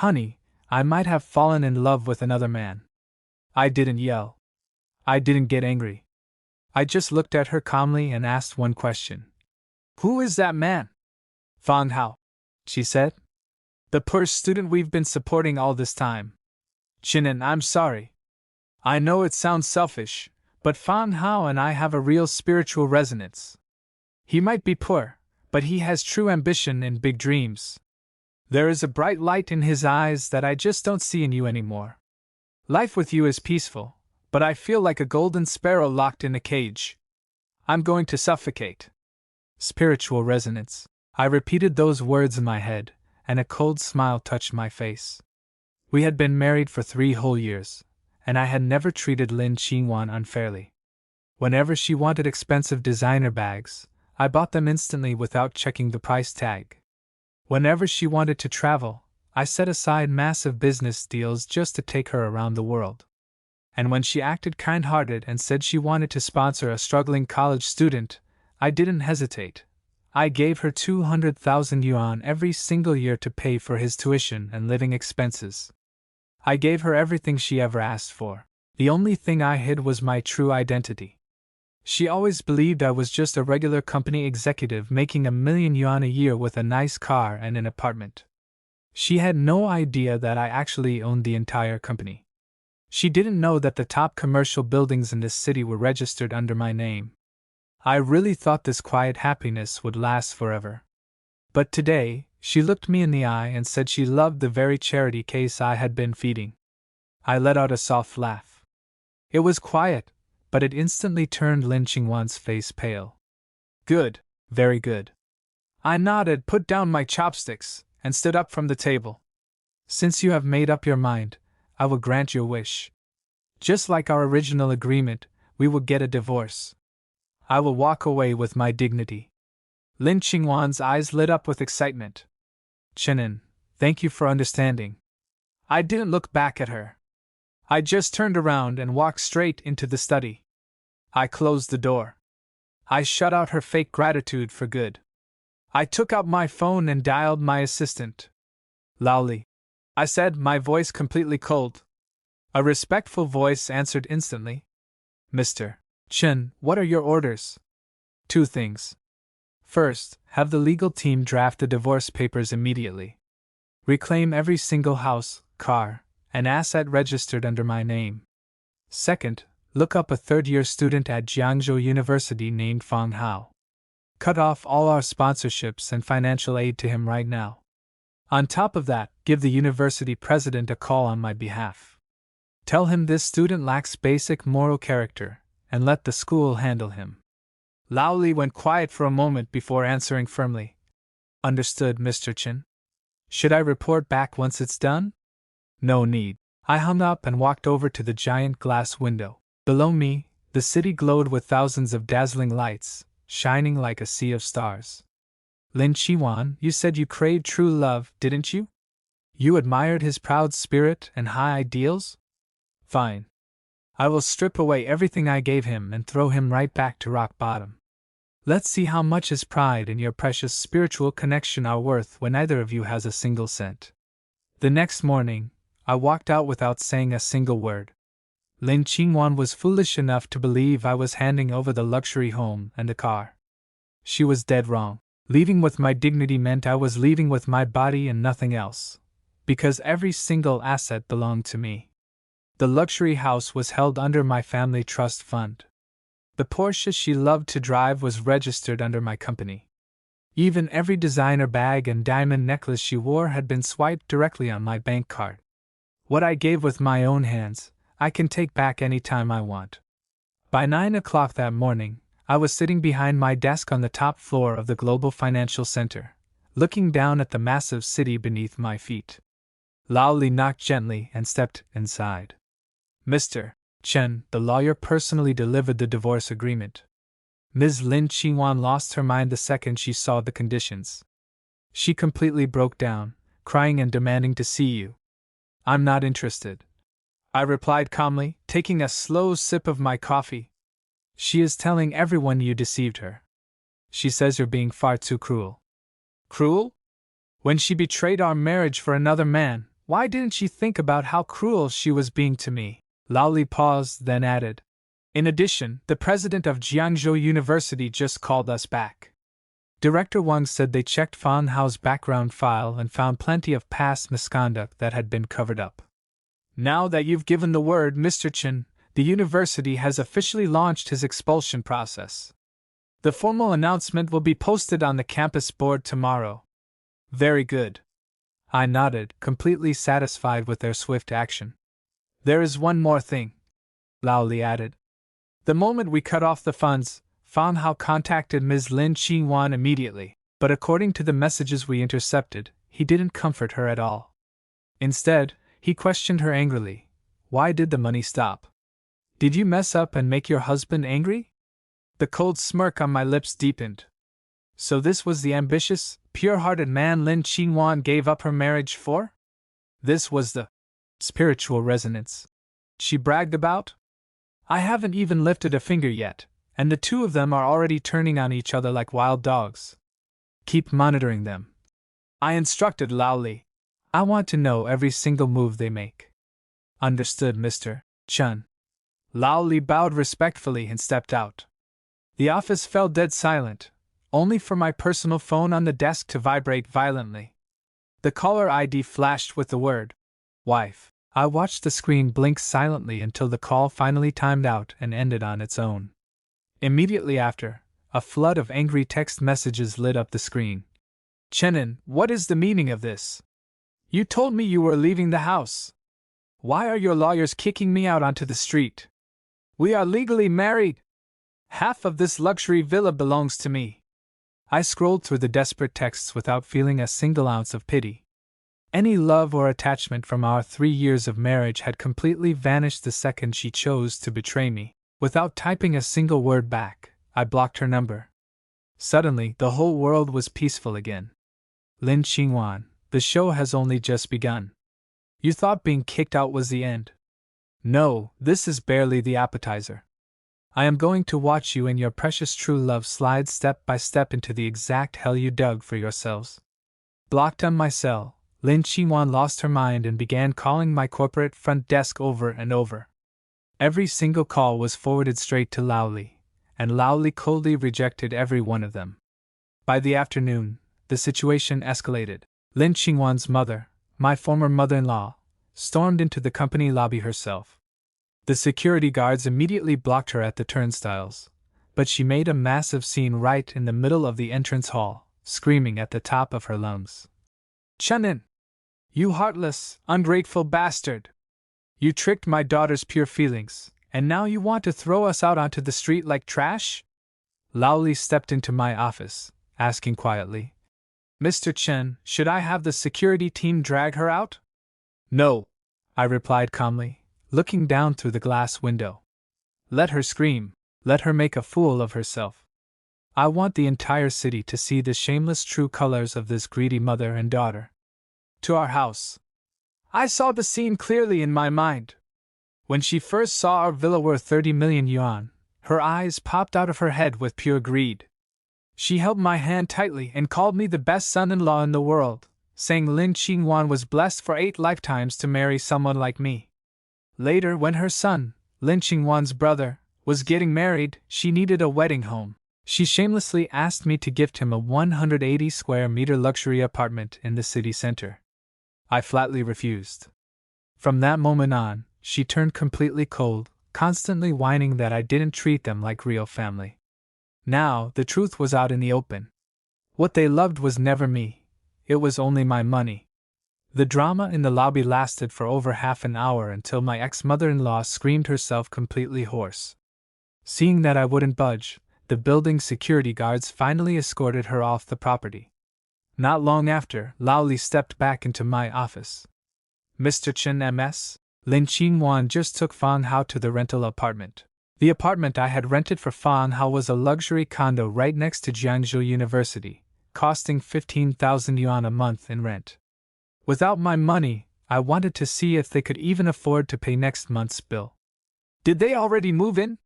Honey, I might have fallen in love with another man. I didn't yell. I didn't get angry. I just looked at her calmly and asked one question. Who is that man? Fang Hao, she said. The poor student we've been supporting all this time. Chinen, I'm sorry. I know it sounds selfish, but Fang Hao and I have a real spiritual resonance. He might be poor, but he has true ambition and big dreams. There is a bright light in his eyes that I just don't see in you anymore. Life with you is peaceful, but I feel like a golden sparrow locked in a cage. I'm going to suffocate. Spiritual resonance. I repeated those words in my head, and a cold smile touched my face. We had been married for 3 whole years, and I had never treated Lin Qingwan unfairly. Whenever she wanted expensive designer bags, I bought them instantly without checking the price tag. Whenever she wanted to travel, I set aside massive business deals just to take her around the world. And when she acted kind-hearted and said she wanted to sponsor a struggling college student, I didn't hesitate. I gave her 200,000 yuan every single year to pay for his tuition and living expenses. I gave her everything she ever asked for. The only thing I hid was my true identity. She always believed I was just a regular company executive making 1,000,000 yuan a year with a nice car and an apartment. She had no idea that I actually owned the entire company. She didn't know that the top commercial buildings in this city were registered under my name. I really thought this quiet happiness would last forever. But today, she looked me in the eye and said she loved the very charity case I had been feeding. I let out a soft laugh. It was quiet, but it instantly turned Lin Qingwan's face pale. Good, very good. I nodded, put down my chopsticks, and stood up from the table. Since you have made up your mind, I will grant your wish. Just like our original agreement, we will get a divorce. I will walk away with my dignity. Lin Qingwan's eyes lit up with excitement. Chenin, thank you for understanding. I didn't look back at her. I just turned around and walked straight into the study. I closed the door. I shut out her fake gratitude for good. I took out my phone and dialed my assistant. Laoli, I said, my voice completely cold. A respectful voice answered instantly. Mr. Chen, what are your orders? 2 things. First, have the legal team draft the divorce papers immediately. Reclaim every single house, car, and asset registered under my name. Second, look up a 3rd-year student at Jiangzhou University named Fang Hao. Cut off all our sponsorships and financial aid to him right now. On top of that, give the university president a call on my behalf. Tell him this student lacks basic moral character, and let the school handle him. Laoli went quiet for a moment before answering firmly. Understood, Mr. Chen. Should I report back once it's done? No need. I hung up and walked over to the giant glass window. Below me, the city glowed with thousands of dazzling lights, shining like a sea of stars. Lin Qingwan, you said you craved true love, didn't you? You admired his proud spirit and high ideals? Fine. I will strip away everything I gave him and throw him right back to rock bottom. Let's see how much his pride and your precious spiritual connection are worth when neither of you has a single cent. The next morning, I walked out without saying a single word. Lin Qingwan was foolish enough to believe I was handing over the luxury home and the car. She was dead wrong. Leaving with my dignity meant I was leaving with my body and nothing else, because every single asset belonged to me. The luxury house was held under my family trust fund. The Porsche she loved to drive was registered under my company. Even every designer bag and diamond necklace she wore had been swiped directly on my bank card. What I gave with my own hands, I can take back any time I want. By 9 o'clock that morning, I was sitting behind my desk on the top floor of the Global Financial Center, looking down at the massive city beneath my feet. Laoli knocked gently and stepped inside. Mr. Chen, the lawyer, personally delivered the divorce agreement. Ms. Lin Qingwan lost her mind the second she saw the conditions. She completely broke down, crying and demanding to see you. I'm not interested, I replied calmly, taking a slow sip of my coffee. She is telling everyone you deceived her. She says you're being far too cruel. Cruel? When she betrayed our marriage for another man, Why didn't she think about how cruel she was being to me? Lao Li paused, then added. In addition, the president of Jiangzhou University just called us back. Director Wang said they checked Fan Hao's background file and found plenty of past misconduct that had been covered up. Now that you've given the word, Mr. Chen, the university has officially launched his expulsion process. The formal announcement will be posted on the campus board tomorrow. Very good. I nodded, completely satisfied with their swift action. There is one more thing, Lao Li added. The moment we cut off the funds, Fan Hao contacted Ms. Lin Qingwan immediately, but according to the messages we intercepted, he didn't comfort her at all. Instead, he questioned her angrily. Why did the money stop? Did you mess up and make your husband angry? The cold smirk on my lips deepened. So this was the ambitious, pure-hearted man Lin Qingwan gave up her marriage for? This was the spiritual resonance she bragged about? I haven't even lifted a finger yet, and the two of them are already turning on each other like wild dogs. Keep monitoring them, I instructed Lao Li. I want to know every single move they make. Understood, Mr. Chen. Lao Li bowed respectfully and stepped out. The office fell dead silent, only for my personal phone on the desk to vibrate violently. The caller ID flashed with the word, wife. I watched the screen blink silently until the call finally timed out and ended on its own. Immediately after, a flood of angry text messages lit up the screen. Chenin, what is the meaning of this? You told me you were leaving the house. Why are your lawyers kicking me out onto the street? We are legally married. Half of this luxury villa belongs to me. I scrolled through the desperate texts without feeling a single ounce of pity. Any love or attachment from our 3 years of marriage had completely vanished the second she chose to betray me. Without typing a single word back, I blocked her number. Suddenly, the whole world was peaceful again. Lin Qingwan, the show has only just begun. You thought being kicked out was the end. No, this is barely the appetizer. I am going to watch you and your precious true love slide step by step into the exact hell you dug for yourselves. Blocked on my cell, Lin Qingwan lost her mind and began calling my corporate front desk over and over. Every single call was forwarded straight to Lao Li, and Lao Li coldly rejected every one of them. By the afternoon, the situation escalated. Lin Qingwan's mother, my former mother-in-law, stormed into the company lobby herself. The security guards immediately blocked her at the turnstiles, but she made a massive scene right in the middle of the entrance hall, screaming at the top of her lungs. Chenin! You heartless, ungrateful bastard! You tricked my daughter's pure feelings, and now you want to throw us out onto the street like trash? Lao Li stepped into my office, asking quietly, Mr. Chen, should I have the security team drag her out? No, I replied calmly, looking down through the glass window. Let her scream, let her make a fool of herself. I want the entire city to see the shameless true colors of this greedy mother and daughter. To our house. I saw the scene clearly in my mind. When she first saw our villa worth 30 million yuan, her eyes popped out of her head with pure greed. She held my hand tightly and called me the best son-in-law in the world, saying Lin Qingwan was blessed for 8 lifetimes to marry someone like me. Later, when her son, Lin Qingwan's brother, was getting married, she needed a wedding home. She shamelessly asked me to gift him a 180 square meter luxury apartment in the city center. I flatly refused. From that moment on, she turned completely cold, constantly whining that I didn't treat them like real family. Now, the truth was out in the open. What they loved was never me, it was only my money. The drama in the lobby lasted for over half an hour until my ex-mother-in-law screamed herself completely hoarse. Seeing that I wouldn't budge, the building's security guards finally escorted her off the property. Not long after, Lao Li stepped back into my office. Mr. Chen MS? Lin Qingwan just took Fan Hao to the rental apartment. The apartment I had rented for Fan Hao was a luxury condo right next to Jiangzhou University, costing 15,000 yuan a month in rent. Without my money, I wanted to see if they could even afford to pay next month's bill. Did they already move in?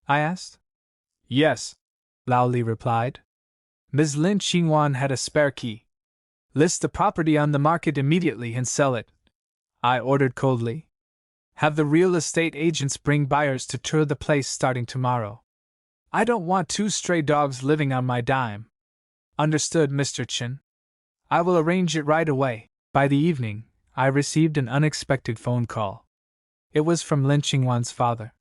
I asked. Yes, Lao Li replied. Ms. Lin Qingwan had a spare key. List the property on the market immediately and sell it, I ordered coldly. Have the real estate agents bring buyers to tour the place starting tomorrow. I don't want 2 stray dogs living on my dime. Understood, Mr. Chin. I will arrange it right away. By the evening, I received an unexpected phone call. It was from Lin Qingwan's father.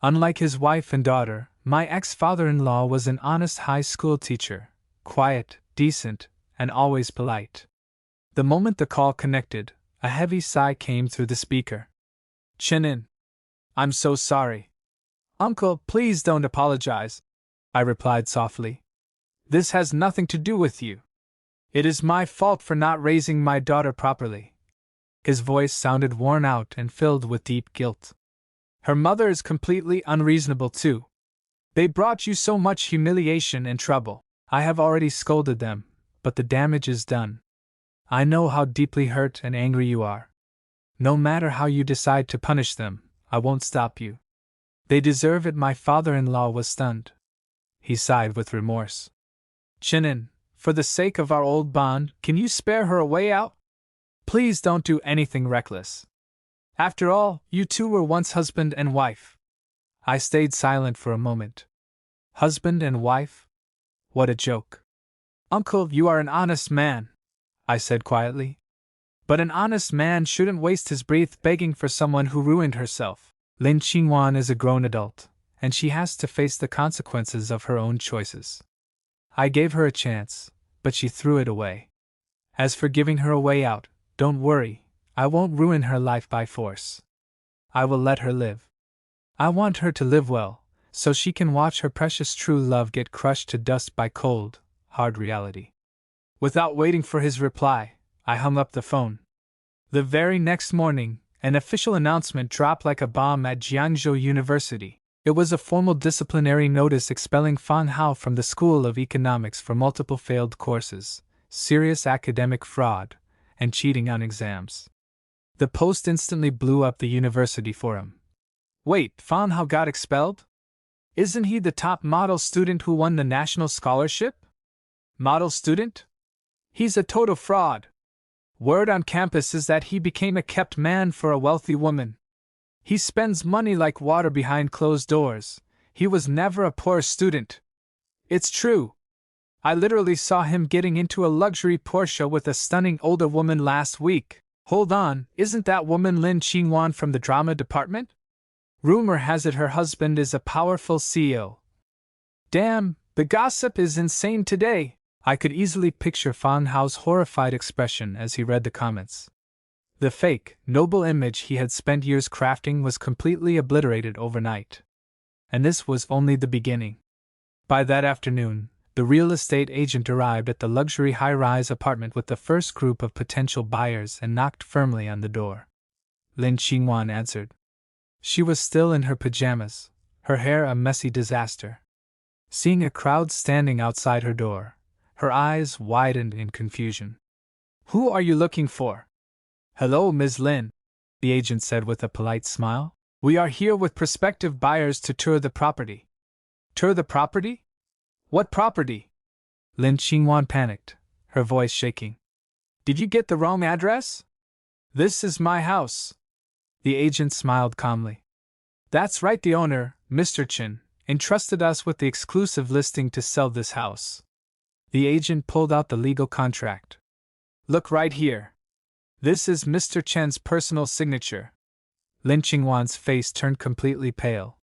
Unlike his wife and daughter, my ex-father-in-law was an honest high school teacher, quiet, decent, and always polite. The moment the call connected, a heavy sigh came through the speaker. Chinin. I'm so sorry. Uncle, please don't apologize, I replied softly. This has nothing to do with you. It is my fault for not raising my daughter properly. His voice sounded worn out and filled with deep guilt. Her mother is completely unreasonable too. They brought you so much humiliation and trouble. I have already scolded them, but the damage is done. I know how deeply hurt and angry you are. No matter how you decide to punish them, I won't stop you. They deserve it. My father-in-law was stunned. He sighed with remorse. Chinin, for the sake of our old bond, can you spare her a way out? Please don't do anything reckless. After all, you two were once husband and wife. I stayed silent for a moment. Husband and wife? What a joke. Uncle, you are an honest man, I said quietly. But an honest man shouldn't waste his breath begging for someone who ruined herself. Lin Qingwan is a grown adult, and she has to face the consequences of her own choices. I gave her a chance, but she threw it away. As for giving her a way out, don't worry, I won't ruin her life by force. I will let her live. I want her to live well, so she can watch her precious true love get crushed to dust by cold, hard reality. Without waiting for his reply, I hung up the phone. The very next morning, an official announcement dropped like a bomb at Jiangzhou University. It was a formal disciplinary notice expelling Fan Hao from the School of Economics for multiple failed courses, serious academic fraud, and cheating on exams. The post instantly blew up the university for him. Wait, Fan Hao got expelled? Isn't he the top model student who won the national scholarship? Model student? He's a total fraud. Word on campus is that he became a kept man for a wealthy woman. He spends money like water behind closed doors. He was never a poor student. It's true. I literally saw him getting into a luxury Porsche with a stunning older woman last week. Hold on, isn't that woman Lin Qingwan from the drama department? Rumor has it her husband is a powerful CEO. Damn, the gossip is insane today. I could easily picture Fan Hao's horrified expression as he read the comments. The fake, noble image he had spent years crafting was completely obliterated overnight. And this was only the beginning. By that afternoon, the real estate agent arrived at the luxury high-rise apartment with the first group of potential buyers and knocked firmly on the door. Lin Qingwan answered. She was still in her pajamas, her hair a messy disaster. Seeing a crowd standing outside her door, her eyes widened in confusion. Who are you looking for? Hello, Ms. Lin, the agent said with a polite smile. We are here with prospective buyers to tour the property. Tour the property? What property? Lin Qingwan panicked, her voice shaking. Did you get the wrong address? This is my house. The agent smiled calmly. That's right, the owner, Mr. Chen, entrusted us with the exclusive listing to sell this house. The agent pulled out the legal contract. Look right here. This is Mr. Chen's personal signature. Lin Qingwan's face turned completely pale.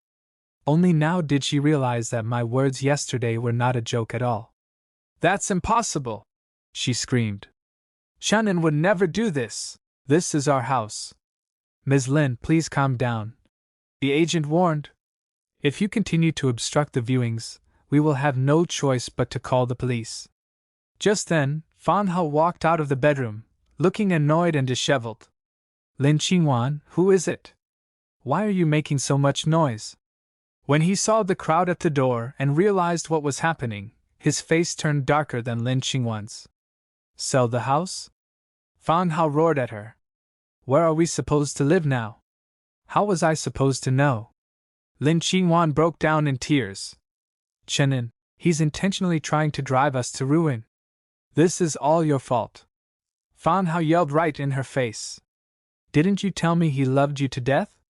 Only now did she realize that my words yesterday were not a joke at all. That's impossible, she screamed. Shannon would never do this. This is our house. Ms. Lin, please calm down, the agent warned. If you continue to obstruct the viewings, we will have no choice but to call the police. Just then, Fan Hao walked out of the bedroom, looking annoyed and disheveled. Lin Qingwan, who is it? Why are you making so much noise? When he saw the crowd at the door and realized what was happening, his face turned darker than Lin Qingwan's. Sell the house? Fan Hao roared at her. Where are we supposed to live now? How was I supposed to know? Lin Qingwan broke down in tears. Chenin, he's intentionally trying to drive us to ruin. This is all your fault. Fan Hao yelled right in her face. Didn't you tell me he loved you to death?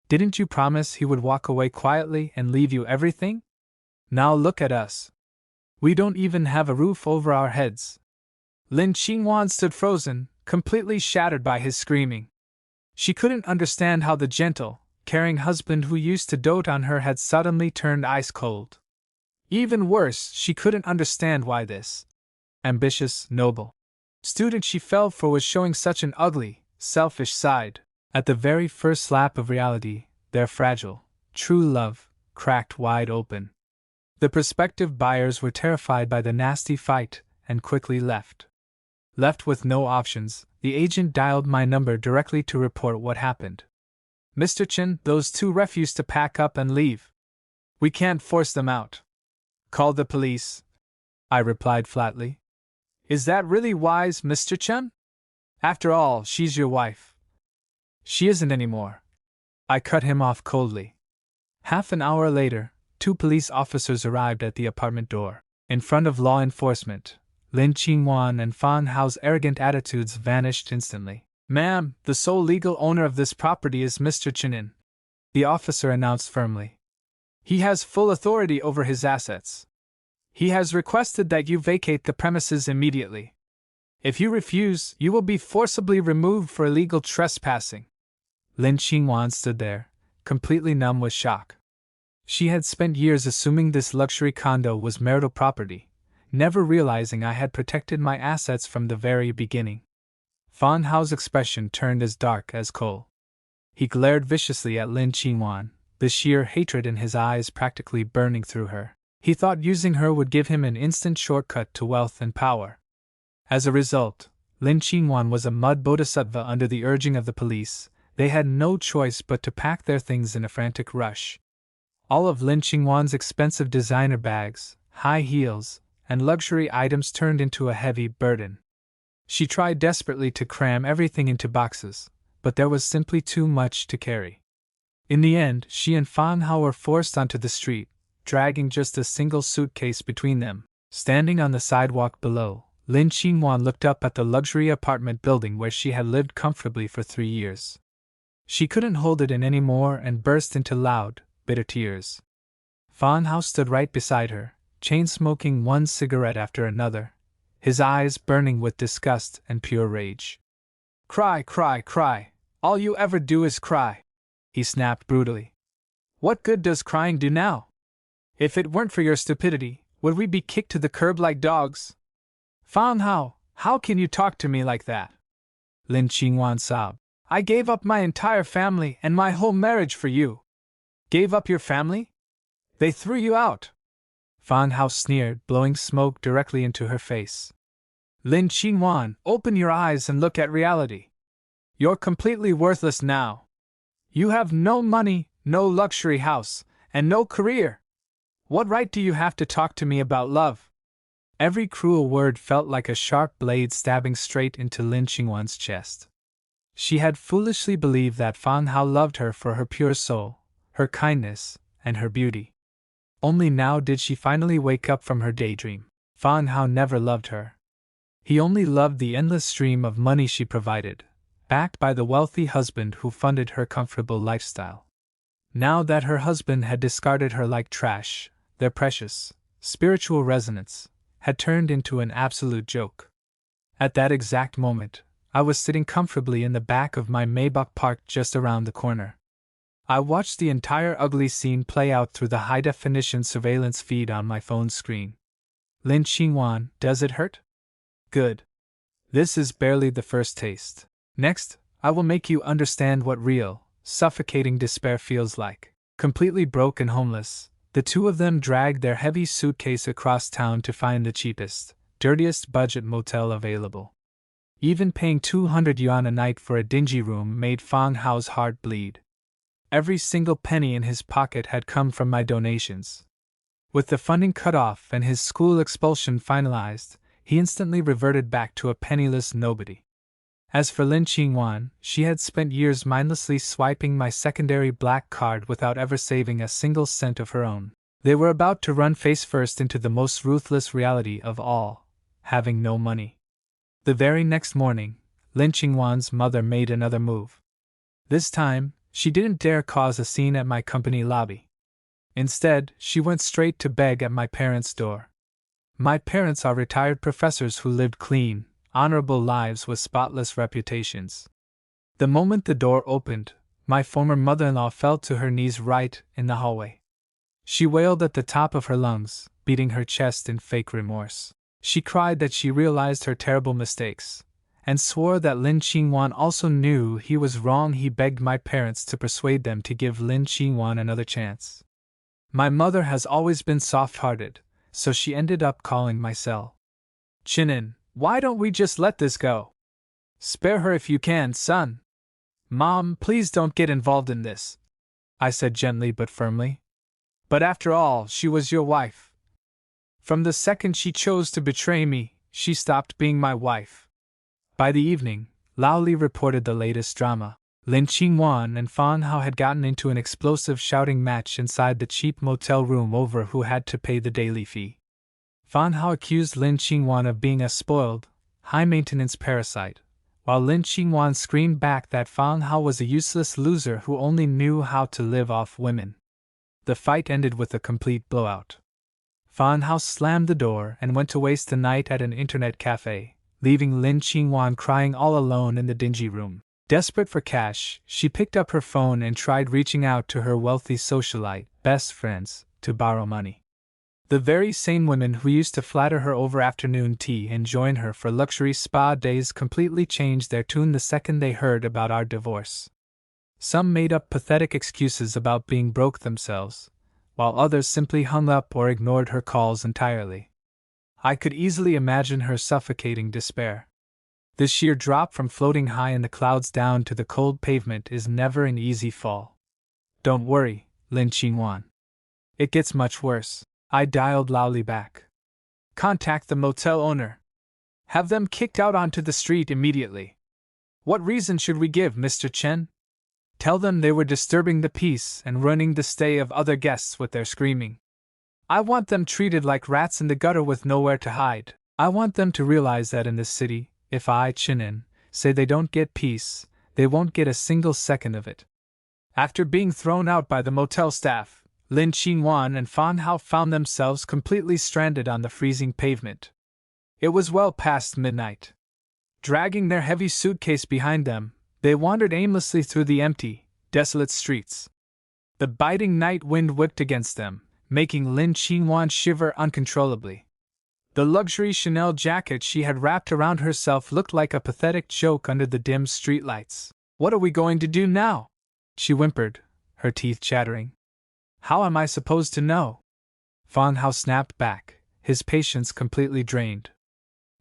Didn't you promise he would walk away quietly and leave you everything? Now look at us. We don't even have a roof over our heads." Lin Qingwan stood frozen, completely shattered by his screaming. She couldn't understand how the gentle, caring husband who used to dote on her had suddenly turned ice cold. Even worse, she couldn't understand why this ambitious, noble student she fell for was showing such an ugly, selfish side. At the very first slap of reality, their fragile, true love cracked wide open. The prospective buyers were terrified by the nasty fight and quickly left. Left with no options, the agent dialed my number directly to report what happened. "Mr. Chen, those two refused to pack up and leave. We can't force them out." "Call the police," I replied flatly. "Is that really wise, Mr. Chen? After all, she's your wife." "She isn't anymore." I cut him off coldly. Half an hour later, 2 police officers arrived at the apartment door. In front of law enforcement, Lin Qingwan and Fan Hao's arrogant attitudes vanished instantly. "Ma'am, the sole legal owner of this property is Mr. Chenin," the officer announced firmly. "He has full authority over his assets. He has requested that you vacate the premises immediately. If you refuse, you will be forcibly removed for illegal trespassing." Lin Qingwan stood there, completely numb with shock. She had spent years assuming this luxury condo was marital property, never realizing I had protected my assets from the very beginning. Fan Hao's expression turned as dark as coal. He glared viciously at Lin Qingwan, the sheer hatred in his eyes practically burning through her. He thought using her would give him an instant shortcut to wealth and power. As a result, Lin Qingwan was a mud bodhisattva under the urging of the police. They had no choice but to pack their things in a frantic rush. All of Lin Qingwan's expensive designer bags, high heels, and luxury items turned into a heavy burden. She tried desperately to cram everything into boxes, but there was simply too much to carry. In the end, she and Fan Hao were forced onto the street, dragging just a single suitcase between them. Standing on the sidewalk below, Lin Qingwan looked up at the luxury apartment building where she had lived comfortably for 3 years. She couldn't hold it in any more and burst into loud, bitter tears. Fan Hao stood right beside her, chain-smoking one cigarette after another, his eyes burning with disgust and pure rage. "Cry, cry, cry! All you ever do is cry!" he snapped brutally. "What good does crying do now? If it weren't for your stupidity, would we be kicked to the curb like dogs? Fan Hao, how can you talk to me like that?" Lin Qingwan sobbed. "I gave up my entire family and my whole marriage for you." "Gave up your family? They threw you out!" Fan Hao sneered, blowing smoke directly into her face. "Lin Qingwan, open your eyes and look at reality. You're completely worthless now. You have no money, no luxury house, and no career. What right do you have to talk to me about love?" Every cruel word felt like a sharp blade stabbing straight into Lin Qingwan's chest. She had foolishly believed that Fan Hao loved her for her pure soul, her kindness, and her beauty. Only now did she finally wake up from her daydream. Fan Hao never loved her. He only loved the endless stream of money she provided, backed by the wealthy husband who funded her comfortable lifestyle. Now that her husband had discarded her like trash, their precious, spiritual resonance had turned into an absolute joke. At that exact moment, I was sitting comfortably in the back of my Maybach parked just around the corner. I watched the entire ugly scene play out through the high-definition surveillance feed on my phone screen. "Lin Qingwan, does it hurt? Good. This is barely the first taste. Next, I will make you understand what real, suffocating despair feels like." Completely broke and homeless, the two of them dragged their heavy suitcase across town to find the cheapest, dirtiest budget motel available. Even paying 200 yuan a night for a dingy room made Fan Hao's heart bleed. Every single penny in his pocket had come from my donations. With the funding cut off and his school expulsion finalized, he instantly reverted back to a penniless nobody. As for Lin Qingwan, she had spent years mindlessly swiping my secondary black card without ever saving a single cent of her own. They were about to run face first into the most ruthless reality of all, having no money. The very next morning, Lin Qingwan's mother made another move. This time, she didn't dare cause a scene at my company lobby. Instead, she went straight to beg at my parents' door. My parents are retired professors who lived clean, honorable lives with spotless reputations. The moment the door opened, my former mother-in-law fell to her knees right in the hallway. She wailed at the top of her lungs, beating her chest in fake remorse. She cried that she realized her terrible mistakes, and swore that Lin Qingwan also knew he was wrong. He begged my parents to persuade them to give Lin Qingwan another chance. My mother has always been soft-hearted, so she ended up calling my cell. Chinin, why don't we just let this go? Spare her if you can, son. Mom, please don't get involved in this, I said gently but firmly. But after all, she was your wife. From the second she chose to betray me, she stopped being my wife. By the evening, Lao Li reported the latest drama. Lin Qingwan and Fan Hao had gotten into an explosive shouting match inside the cheap motel room over who had to pay the daily fee. Fan Hao accused Lin Qingwan of being a spoiled, high-maintenance parasite, while Lin Qingwan screamed back that Fan Hao was a useless loser who only knew how to live off women. The fight ended with a complete blowout. Fan Hao slammed the door and went to waste the night at an internet cafe, leaving Lin Qingwan crying all alone in the dingy room. Desperate for cash, she picked up her phone and tried reaching out to her wealthy socialite best friends to borrow money. The very same women who used to flatter her over afternoon tea and join her for luxury spa days completely changed their tune the second they heard about our divorce. Some made up pathetic excuses about being broke themselves, while others simply hung up or ignored her calls entirely. I could easily imagine her suffocating despair. This sheer drop from floating high in the clouds down to the cold pavement is never an easy fall. Don't worry, Lin Qingwan. It gets much worse. I dialed Lao Li back. Contact the motel owner. Have them kicked out onto the street immediately. What reason should we give, Mr. Chen? Tell them they were disturbing the peace and ruining the stay of other guests with their screaming. I want them treated like rats in the gutter with nowhere to hide. I want them to realize that in this city, if I, Chinin, say they don't get peace, they won't get a single second of it. After being thrown out by the motel staff, Lin Qingwan and Fan Hao found themselves completely stranded on the freezing pavement. It was well past midnight. Dragging their heavy suitcase behind them, they wandered aimlessly through the empty, desolate streets. The biting night wind whipped against them, making Lin Qingwan shiver uncontrollably. The luxury Chanel jacket she had wrapped around herself looked like a pathetic joke under the dim streetlights. What are we going to do now? She whimpered, her teeth chattering. How am I supposed to know? Fan Hao snapped back, his patience completely drained.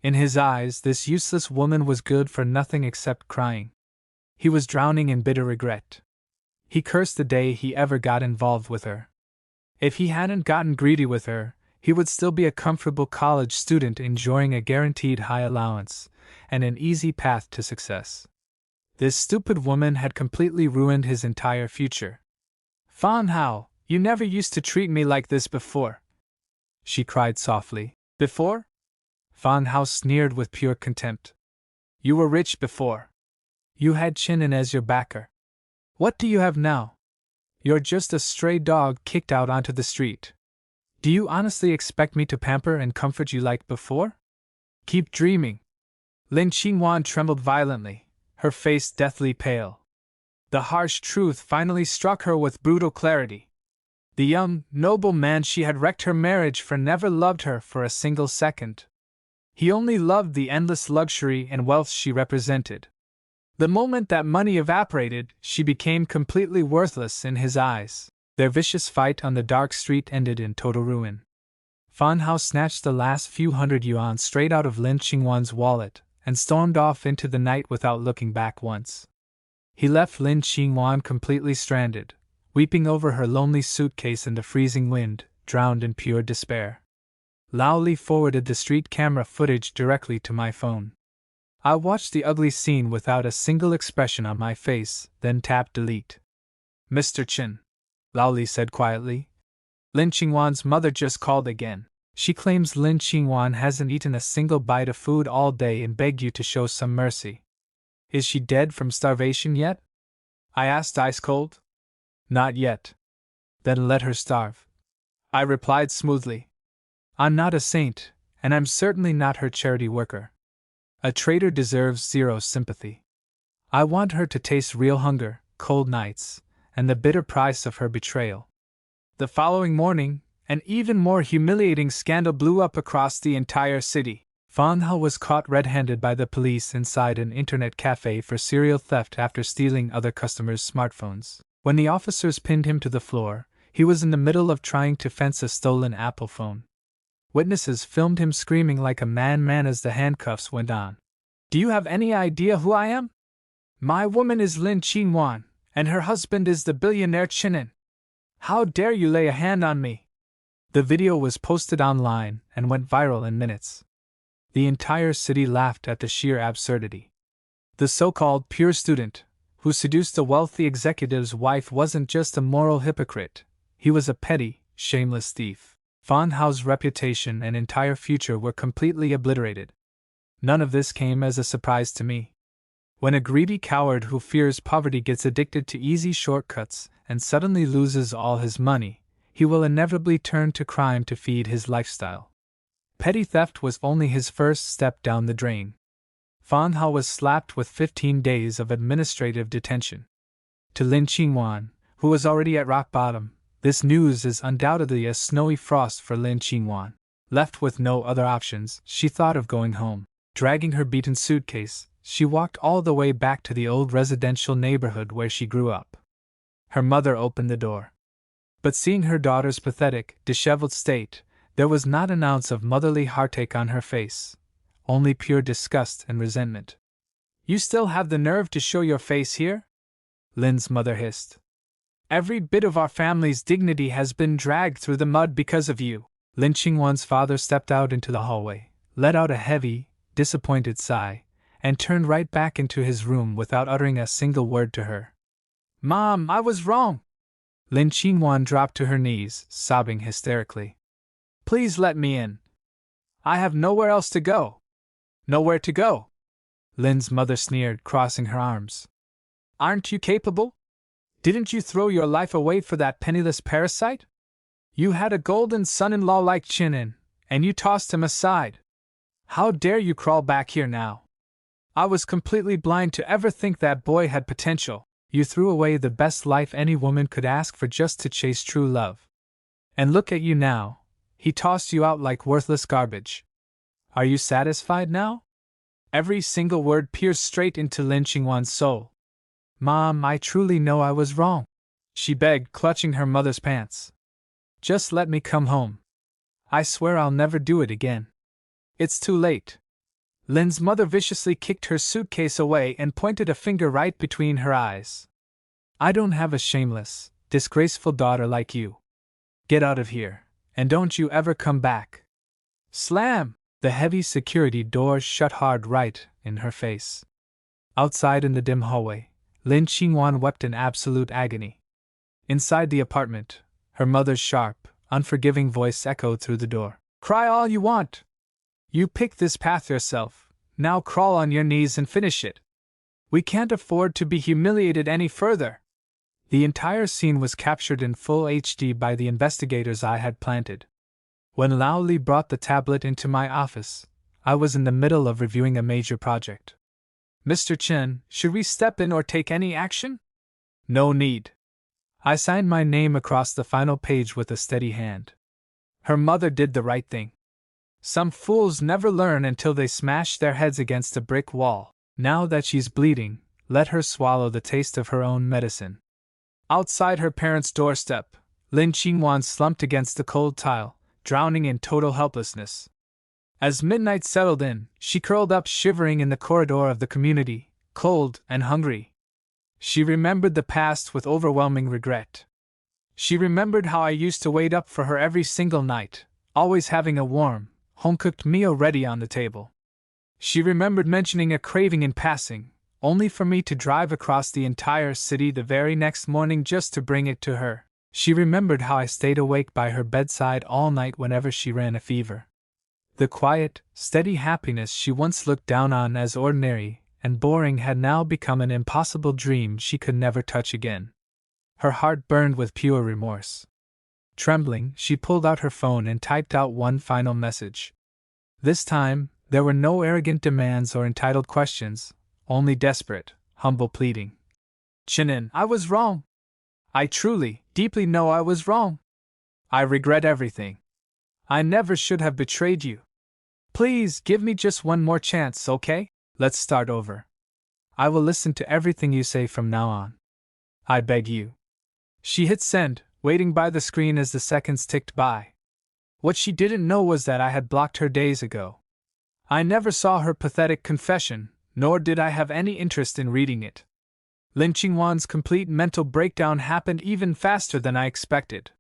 In his eyes, this useless woman was good for nothing except crying. He was drowning in bitter regret. He cursed the day he ever got involved with her. If he hadn't gotten greedy with her, he would still be a comfortable college student enjoying a guaranteed high allowance and an easy path to success. This stupid woman had completely ruined his entire future. Fan Hao, you never used to treat me like this before, she cried softly. Before? Fan Hao sneered with pure contempt. You were rich before. You had Chinin as your backer. What do you have now? You're just a stray dog kicked out onto the street. Do you honestly expect me to pamper and comfort you like before? Keep dreaming. Lin Qingwan trembled violently, her face deathly pale. The harsh truth finally struck her with brutal clarity. The young, noble man she had wrecked her marriage for never loved her for a single second. He only loved the endless luxury and wealth she represented. The moment that money evaporated, she became completely worthless in his eyes. Their vicious fight on the dark street ended in total ruin. Fan Hao snatched the last few hundred yuan straight out of Lin Qingwan's wallet and stormed off into the night without looking back once. He left Lin Qingwan completely stranded, weeping over her lonely suitcase in the freezing wind, drowned in pure despair. Lao Li forwarded the street camera footage directly to my phone. I watched the ugly scene without a single expression on my face, then tapped delete. Mr. Chen, Lao Li said quietly. Lin Qingwan's mother just called again. She claims Lin Qingwan hasn't eaten a single bite of food all day and begged you to show some mercy. Is she dead from starvation yet? I asked ice cold. Not yet. Then let her starve. I replied smoothly. I'm not a saint, and I'm certainly not her charity worker. A traitor deserves zero sympathy. I want her to taste real hunger, cold nights, and the bitter price of her betrayal. The following morning, an even more humiliating scandal blew up across the entire city. Manhwa was caught red-handed by the police inside an internet cafe for serial theft after stealing other customers' smartphones. When the officers pinned him to the floor, he was in the middle of trying to fence a stolen Apple phone. Witnesses filmed him screaming like a madman as the handcuffs went on. Do you have any idea who I am? My woman is Lin Qingwan, and her husband is the billionaire Chinin. How dare you lay a hand on me? The video was posted online and went viral in minutes. The entire city laughed at the sheer absurdity. The so-called pure student, who seduced a wealthy executive's wife, wasn't just a moral hypocrite, he was a petty, shameless thief. Manhwa's reputation and entire future were completely obliterated. None of this came as a surprise to me. When a greedy coward who fears poverty gets addicted to easy shortcuts and suddenly loses all his money, he will inevitably turn to crime to feed his lifestyle. Petty theft was only his first step down the drain. Manhwa was slapped with 15 days of administrative detention. To Lin Qingwan, who was already at rock bottom, this news is undoubtedly a snowy frost for Lin Qingwan. Left with no other options, she thought of going home. Dragging her beaten suitcase, she walked all the way back to the old residential neighborhood where she grew up. Her mother opened the door. But seeing her daughter's pathetic, disheveled state, there was not an ounce of motherly heartache on her face, only pure disgust and resentment. You still have the nerve to show your face here? Lin's mother hissed. Every bit of our family's dignity has been dragged through the mud because of you. Lin Qingwan's father stepped out into the hallway, let out a heavy, disappointed sigh, and turned right back into his room without uttering a single word to her. Mom, I was wrong! Lin Qingwan dropped to her knees, sobbing hysterically. Please let me in. I have nowhere else to go. Nowhere to go? Lin's mother sneered, crossing her arms. Aren't you capable? Didn't you throw your life away for that penniless parasite? You had a golden son-in-law like Chinin, and you tossed him aside. How dare you crawl back here now? I was completely blind to ever think that boy had potential. You threw away the best life any woman could ask for just to chase true love. And look at you now. He tossed you out like worthless garbage. Are you satisfied now? Every single word pierced straight into Lin Qingwan's soul. Mom, I truly know I was wrong, she begged, clutching her mother's pants. Just let me come home. I swear I'll never do it again. It's too late. Lin's mother viciously kicked her suitcase away and pointed a finger right between her eyes. I don't have a shameless, disgraceful daughter like you. Get out of here, and don't you ever come back. Slam! The heavy security doors shut hard right in her face. Outside in the dim hallway, Lin Qingwan wept in absolute agony. Inside the apartment, her mother's sharp, unforgiving voice echoed through the door. Cry all you want. You picked this path yourself, now crawl on your knees and finish it. We can't afford to be humiliated any further. The entire scene was captured in full HD by the investigators I had planted. When Lao Li brought the tablet into my office, I was in the middle of reviewing a major project. Mr. Chen, should we step in or take any action? No need. I signed my name across the final page with a steady hand. Her mother did the right thing. Some fools never learn until they smash their heads against a brick wall. Now that she's bleeding, let her swallow the taste of her own medicine. Outside her parents' doorstep, Lin Qingwan slumped against the cold tile, drowning in total helplessness. As midnight settled in, she curled up shivering in the corridor of the community, cold and hungry. She remembered the past with overwhelming regret. She remembered how I used to wait up for her every single night, always having a warm, home-cooked meal ready on the table. She remembered mentioning a craving in passing, only for me to drive across the entire city the very next morning just to bring it to her. She remembered how I stayed awake by her bedside all night whenever she ran a fever. The quiet, steady happiness she once looked down on as ordinary and boring had now become an impossible dream she could never touch again. Her heart burned with pure remorse. Trembling, she pulled out her phone and typed out one final message. This time, there were no arrogant demands or entitled questions, only desperate, humble pleading. Chinin, I was wrong. I truly, deeply know I was wrong. I regret everything. I never should have betrayed you. Please give me just one more chance, okay? Let's start over. I will listen to everything you say from now on. I beg you. She hit send, waiting by the screen as the seconds ticked by. What she didn't know was that I had blocked her days ago. I never saw her pathetic confession, nor did I have any interest in reading it. Lin Qingwan's complete mental breakdown happened even faster than I expected.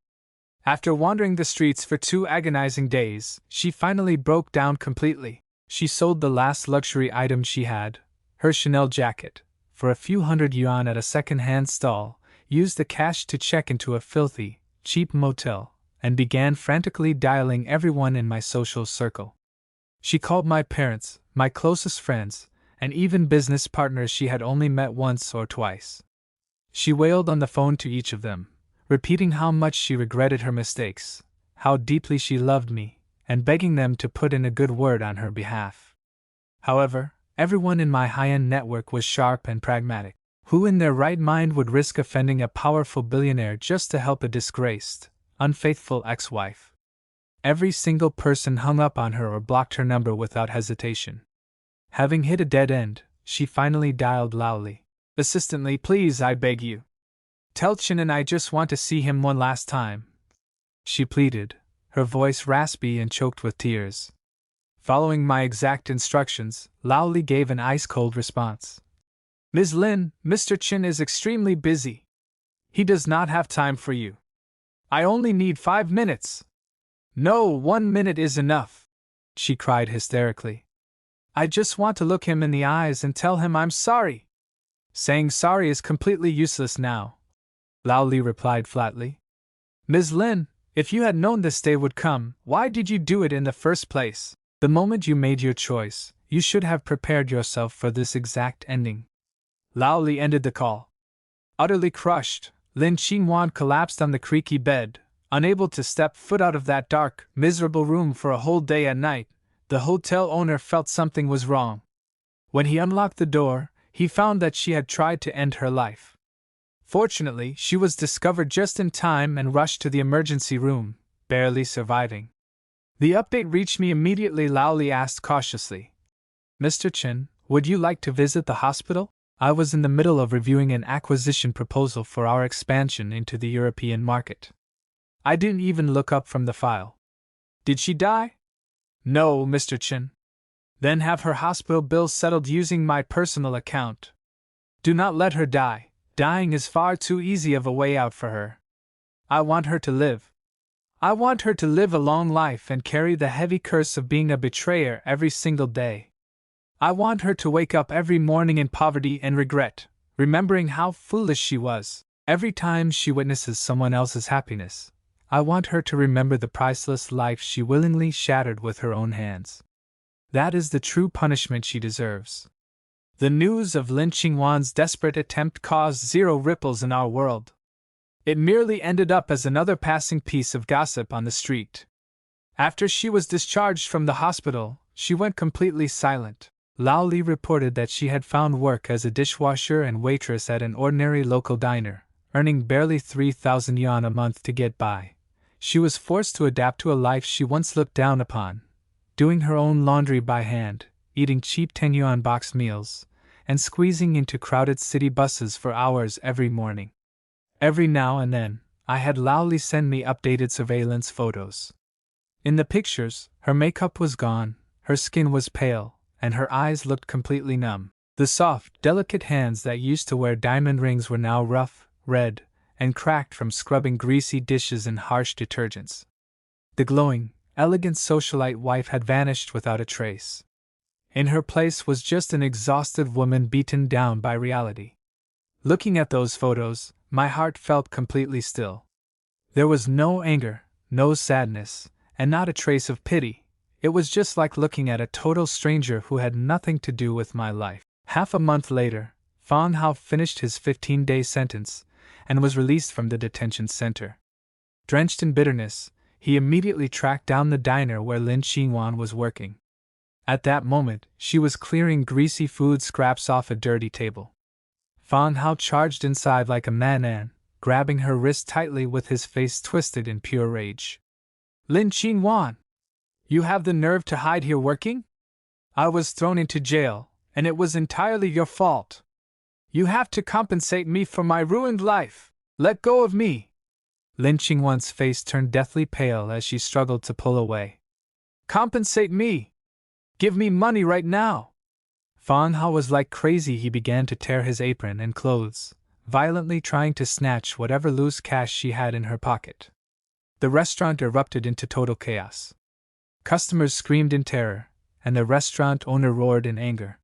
After wandering the streets for 2 agonizing days, she finally broke down completely. She sold the last luxury item she had, her Chanel jacket, for a few hundred yuan at a second-hand stall, used the cash to check into a filthy, cheap motel, and began frantically dialing everyone in my social circle. She called my parents, my closest friends, and even business partners she had only met once or twice. She wailed on the phone to each of them, repeating how much she regretted her mistakes, how deeply she loved me, and begging them to put in a good word on her behalf. However, everyone in my high-end network was sharp and pragmatic. Who in their right mind would risk offending a powerful billionaire just to help a disgraced, unfaithful ex-wife? Every single person hung up on her or blocked her number without hesitation. Having hit a dead end, she finally dialed loudly. Persistently, please, I beg you. Tell Chinin I just want to see him one last time. She pleaded, her voice raspy and choked with tears. Following my exact instructions, Lao Li gave an ice-cold response. Ms. Lin, Mr. Chin is extremely busy. He does not have time for you. I only need 5 minutes. No, 1 minute is enough, she cried hysterically. I just want to look him in the eyes and tell him I'm sorry. Saying sorry is completely useless now, Lao Li replied flatly. Ms. Lin, if you had known this day would come, why did you do it in the first place? The moment you made your choice, you should have prepared yourself for this exact ending. Lao Li ended the call. Utterly crushed, Lin Qingwan collapsed on the creaky bed, unable to step foot out of that dark, miserable room for a whole day and night. The hotel owner felt something was wrong. When he unlocked the door, he found that she had tried to end her life. Fortunately, she was discovered just in time and rushed to the emergency room, barely surviving. The update reached me immediately. Lao Li asked cautiously, Mr. Chen, would you like to visit the hospital? I was in the middle of reviewing an acquisition proposal for our expansion into the European market. I didn't even look up from the file. Did she die? No, Mr. Chen. Then have her hospital bill settled using my personal account. Do not let her die. Dying is far too easy of a way out for her. I want her to live. I want her to live a long life and carry the heavy curse of being a betrayer every single day. I want her to wake up every morning in poverty and regret, remembering how foolish she was. Every time she witnesses someone else's happiness, I want her to remember the priceless life she willingly shattered with her own hands. That is the true punishment she deserves. The news of Lin Qingwan's desperate attempt caused zero ripples in our world. It merely ended up as another passing piece of gossip on the street. After she was discharged from the hospital, she went completely silent. Lao Li reported that she had found work as a dishwasher and waitress at an ordinary local diner, earning barely 3,000 yuan a month to get by. She was forced to adapt to a life she once looked down upon, doing her own laundry by hand, eating cheap 10 yuan box meals, and squeezing into crowded city buses for hours every morning. Every now and then, I had Lao Li send me updated surveillance photos. In the pictures, her makeup was gone, her skin was pale, and her eyes looked completely numb. The soft, delicate hands that used to wear diamond rings were now rough, red, and cracked from scrubbing greasy dishes and harsh detergents. The glowing, elegant socialite wife had vanished without a trace. In her place was just an exhausted woman beaten down by reality. Looking at those photos, my heart felt completely still. There was no anger, no sadness, and not a trace of pity. It was just like looking at a total stranger who had nothing to do with my life. Half a month later, Fang Hao finished his 15-day sentence and was released from the detention center. Drenched in bitterness, he immediately tracked down the diner where Lin Xinhuan was working. At that moment, she was clearing greasy food scraps off a dirty table. Fang Hao charged inside like a madman, grabbing her wrist tightly with his face twisted in pure rage. Lin Xinhuan! You have the nerve to hide here working? I was thrown into jail, and it was entirely your fault. You have to compensate me for my ruined life. Let go of me! Lin Xinhuan's face turned deathly pale as she struggled to pull away. Compensate me! Give me money right now! Fang Hao was like crazy. He began to tear his apron and clothes, violently trying to snatch whatever loose cash she had in her pocket. The restaurant erupted into total chaos. Customers screamed in terror, and the restaurant owner roared in anger.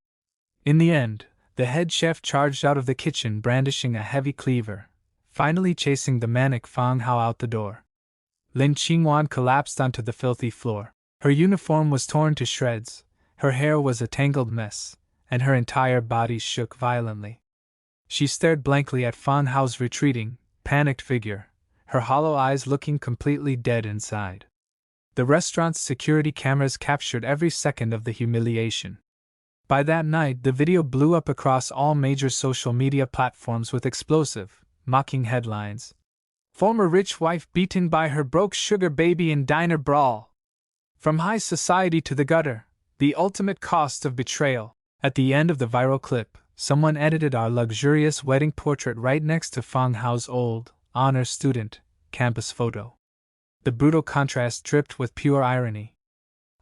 In the end, the head chef charged out of the kitchen brandishing a heavy cleaver, finally chasing the manic Fang Hao out the door. Lin Xinhuan collapsed onto the filthy floor. Her uniform was torn to shreds, her hair was a tangled mess, and her entire body shook violently. She stared blankly at Fang Hao's retreating, panicked figure, her hollow eyes looking completely dead inside. The restaurant's security cameras captured every second of the humiliation. By that night, the video blew up across all major social media platforms with explosive, mocking headlines. Former rich wife beaten by her broke sugar baby in diner brawl. From high society to the gutter, the ultimate cost of betrayal. At the end of the viral clip, someone edited our luxurious wedding portrait right next to Fang Hao's old, honor student, campus photo. The brutal contrast dripped with pure irony.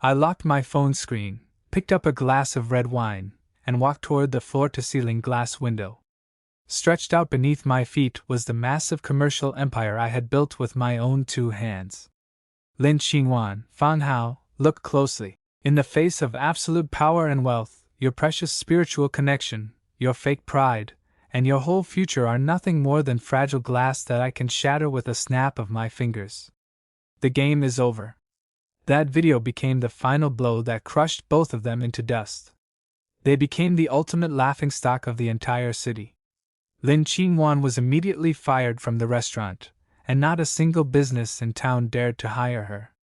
I locked my phone screen, picked up a glass of red wine, and walked toward the floor-to-ceiling glass window. Stretched out beneath my feet was the massive commercial empire I had built with my own 2 hands. Lin Xinhuan, Fang Hao, look closely. In the face of absolute power and wealth, your precious spiritual connection, your fake pride, and your whole future are nothing more than fragile glass that I can shatter with a snap of my fingers. The game is over. That video became the final blow that crushed both of them into dust. They became the ultimate laughingstock of the entire city. Lin Xinhuan was immediately fired from the restaurant, and not a single business in town dared to hire her.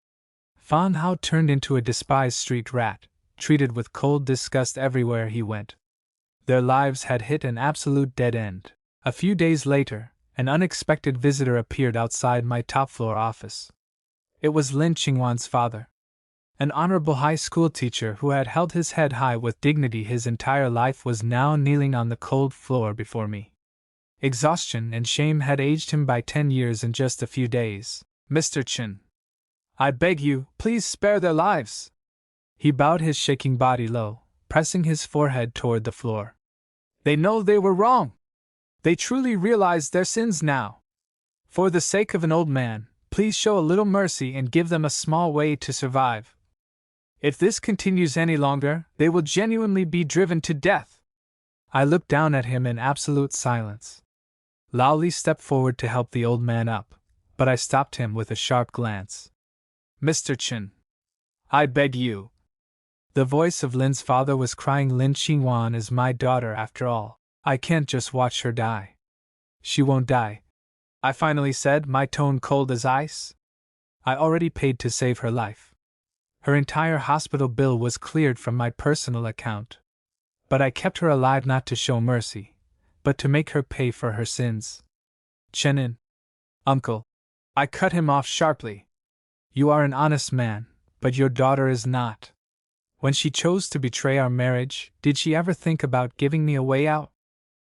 Fang Hao turned into a despised street rat, treated with cold disgust everywhere he went. Their lives had hit an absolute dead end. A few days later, an unexpected visitor appeared outside my top-floor office. It was Lin Xinhuan's father. An honorable high school teacher who had held his head high with dignity his entire life was now kneeling on the cold floor before me. Exhaustion and shame had aged him by 10 years in just a few days. Mr. Chen, I beg you, please spare their lives. He bowed his shaking body low, pressing his forehead toward the floor. They know they were wrong. They truly realize their sins now. For the sake of an old man, please show a little mercy and give them a small way to survive. If this continues any longer, they will genuinely be driven to death. I looked down at him in absolute silence. Lao Li stepped forward to help the old man up, but I stopped him with a sharp glance. Mr. Chen, I beg you. The voice of Lin's father was crying. Lin Xinhuan is my daughter after all. I can't just watch her die. She won't die, I finally said, my tone cold as ice. I already paid to save her life. Her entire hospital bill was cleared from my personal account. But I kept her alive not to show mercy, but to make her pay for her sins. Chenin. Uncle. I cut him off sharply. You are an honest man, but your daughter is not. When she chose to betray our marriage, did she ever think about giving me a way out?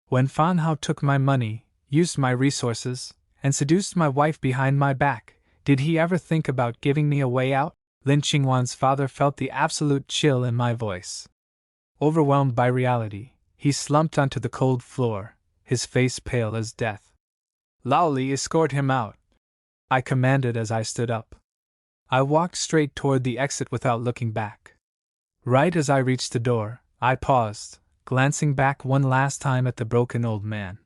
When Fang Hao took my money, used my resources, and seduced my wife behind my back, did he ever think about giving me a way out? Lin Xinhuan's father felt the absolute chill in my voice. Overwhelmed by reality, he slumped onto the cold floor, his face pale as death. Lao Li, escort him out, I commanded as I stood up. I walked straight toward the exit without looking back. Right as I reached the door, I paused, glancing back one last time at the broken old man.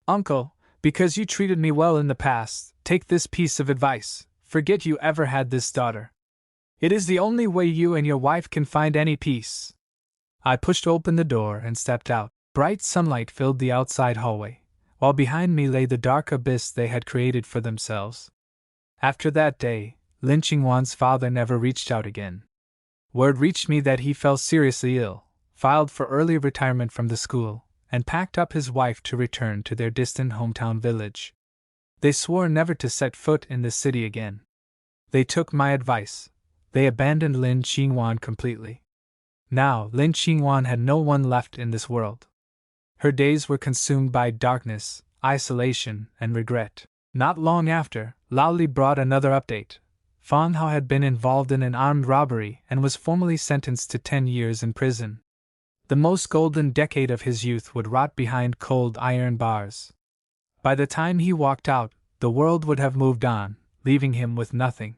Uncle, because you treated me well in the past, take this piece of advice: forget you ever had this daughter. It is the only way you and your wife can find any peace. I pushed open the door and stepped out. Bright sunlight filled the outside hallway, while behind me lay the dark abyss they had created for themselves. After that day, Lin Qingwan's father never reached out again. Word reached me that he fell seriously ill, filed for early retirement from the school, and packed up his wife to return to their distant hometown village. They swore never to set foot in the city again. They took my advice. They abandoned Lin Qingwan completely. Now, Lin Qingwan had no one left in this world. Her days were consumed by darkness, isolation, and regret. Not long after, Lao Li brought another update. Fan Hao had been involved in an armed robbery and was formally sentenced to 10 years in prison. The most golden decade of his youth would rot behind cold iron bars. By the time he walked out, the world would have moved on, leaving him with nothing.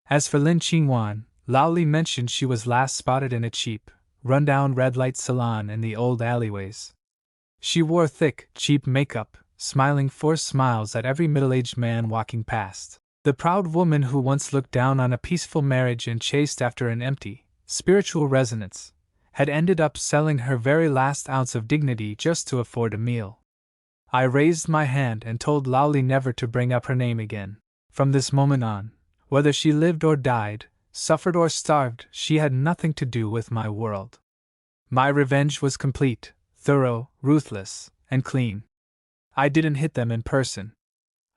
As for Lin Qingwan, Lao Li mentioned she was last spotted in a cheap, run-down red-light salon in the old alleyways. She wore thick, cheap makeup, smiling forced smiles at every middle-aged man walking past. The proud woman who once looked down on a peaceful marriage and chased after an empty, spiritual resonance, had ended up selling her very last ounce of dignity just to afford a meal. I raised my hand and told Lao Li never to bring up her name again. From this moment on, whether she lived or died, suffered or starved, she had nothing to do with my world. My revenge was complete, thorough, ruthless, and clean. I didn't hit them in person.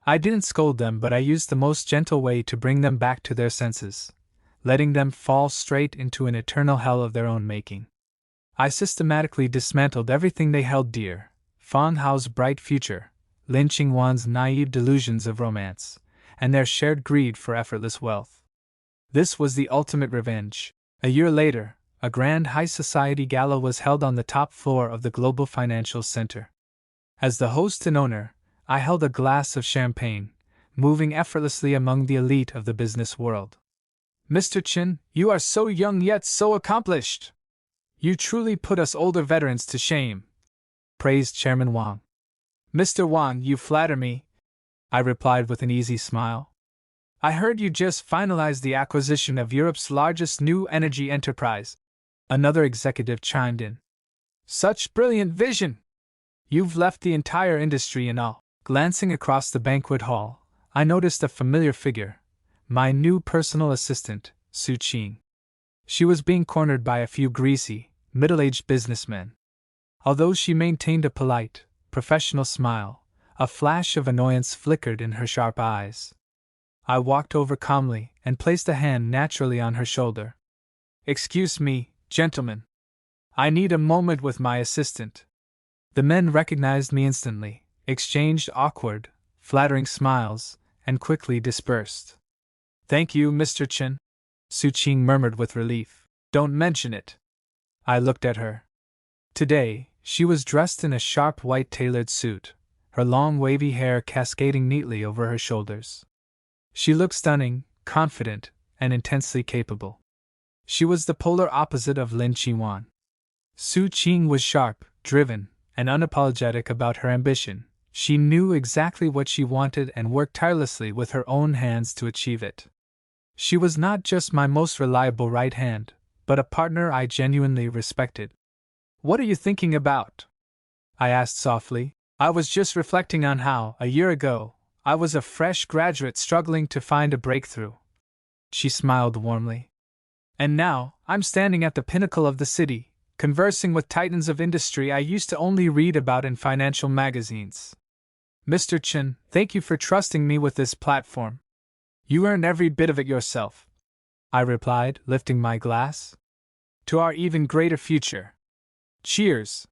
I didn't scold them, but I used the most gentle way to bring them back to their senses, letting them fall straight into an eternal hell of their own making. I systematically dismantled everything they held dear: Fan Hao's bright future, Lin Qingwan's naive delusions of romance, and their shared greed for effortless wealth. This was the ultimate revenge. A year later, a grand high society gala was held on the top floor of the Global Financial Center. As the host and owner, I held a glass of champagne, moving effortlessly among the elite of the business world. "Mr. Chen, you are so young yet so accomplished. You truly put us older veterans to shame," praised Chairman Wang. "Mr. Wang, you flatter me," I replied with an easy smile. "I heard you just finalized the acquisition of Europe's largest new energy enterprise," another executive chimed in. "Such brilliant vision! You've left the entire industry in awe." Glancing across the banquet hall, I noticed a familiar figure, my new personal assistant, Su Qing. She was being cornered by a few greasy, middle-aged businessmen. Although she maintained a polite, professional smile, a flash of annoyance flickered in her sharp eyes. I walked over calmly and placed a hand naturally on her shoulder. "Excuse me, gentlemen. I need a moment with my assistant." The men recognized me instantly, exchanged awkward, flattering smiles, and quickly dispersed. "Thank you, Mr. Chen," Su Qing murmured with relief. "Don't mention it." I looked at her. Today, she was dressed in a sharp white tailored suit, her long wavy hair cascading neatly over her shoulders. She looked stunning, confident, and intensely capable. She was the polar opposite of Lin Qingwan. Su Qing was sharp, driven, and unapologetic about her ambition. She knew exactly what she wanted and worked tirelessly with her own hands to achieve it. She was not just my most reliable right hand, but a partner I genuinely respected. "What are you thinking about?" I asked softly. "I was just reflecting on how, a year ago, I was a fresh graduate struggling to find a breakthrough." She smiled warmly. "And now, I'm standing at the pinnacle of the city, conversing with titans of industry I used to only read about in financial magazines. Mr. Chen, thank you for trusting me with this platform. You earned every bit of it yourself," I replied, lifting my glass. "To our even greater future. Cheers!"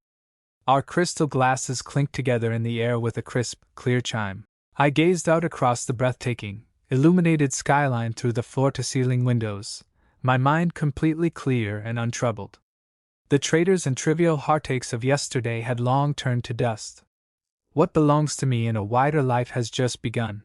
Our crystal glasses clinked together in the air with a crisp, clear chime. I gazed out across the breathtaking, illuminated skyline through the floor-to-ceiling windows, my mind completely clear and untroubled. The traitors and trivial heartaches of yesterday had long turned to dust. What belongs to me in a wider life has just begun.